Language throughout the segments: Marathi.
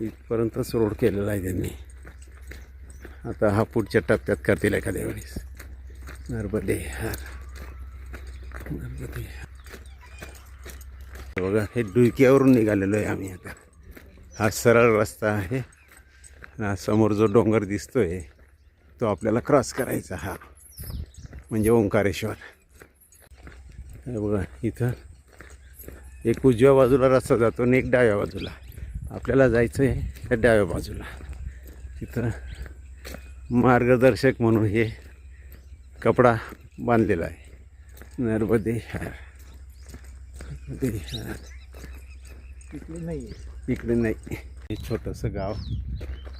इथपर्यंतच रोड केलेला आहे त्यांनी. आता हा पुढच्या टप्प्यात करतील एखाद्या वेळेस. नर्मदे हर नर्मदे हर. बघा हे डुईक्यावरून निघालेलो आहे आम्ही आता. हा सरळ रस्ता आहे. हा समोर जो डोंगर दिसतोय तो आपल्याला क्रॉस करायचा. हा म्हणजे ओंकारेश्वर. हे बघा इथं एक उजव्या बाजूला रस्ता जातो आणि एक डाव्या बाजूला. आपल्याला जायचं आहे त्या डाव्या बाजूला. तिथं मार्गदर्शक म्हणून हे कपडा बांधलेला आहे. नर्मदे हर नर्मदे हर. इकडे नाही आहे. इकडे नाही. हे छोटंसं गाव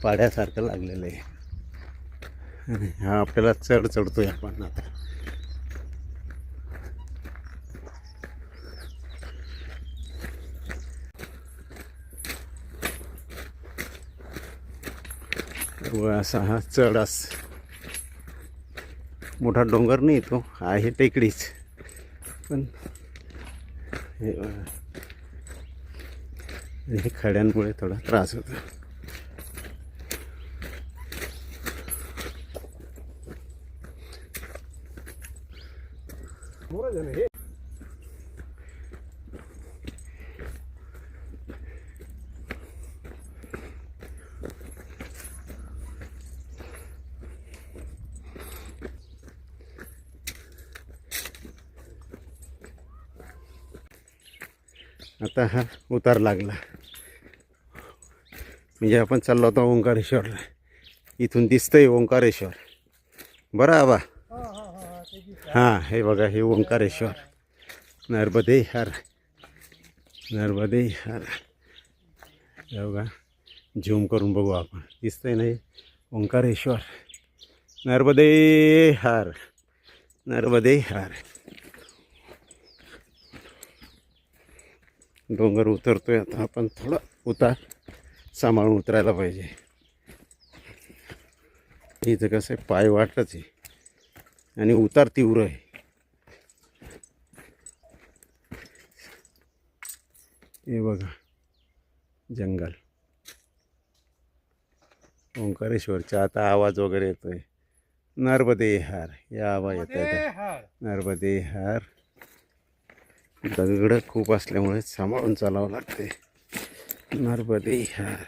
पाड्यासारखं लागलेलं आहे आणि हा आपल्याला चढतोय आपण आता. व असा हा चढास मोठा डोंगर नाही तो आहे टेकडीच. पण हे खड्यांमुळे थोडा त्रास होतो. आता हा उतार लागला म्हणजे आपण चाललो होतो ओंकारेश्वरला. इथून दिसतंय ओंकारेश्वर. बरं आबा. हां हे बघा हे ओंकारेश्वर. नर्मदे हर नर्मदे हर. हे बघा झूम करून बघू आपण. दिसतंय ना हे ओंकारेश्वर. नर्मदे हर नर्मदे हर. डोंगर उतरतोय आता आपण. थोडा उतार सांभाळून उतरायला पाहिजे. इथं कसं आहे पाय वाटच आहे आणि उतार तीव्र आहे. हे बघा जंगल. ओंकारेश्वरचा आता आवाज वगैरे येतोय. नर्मदे हर या आवाज येतोय. नर्मदे हर. दगड खूप असल्यामुळे सांभाळून चालावं लागते. नर्मदे हर.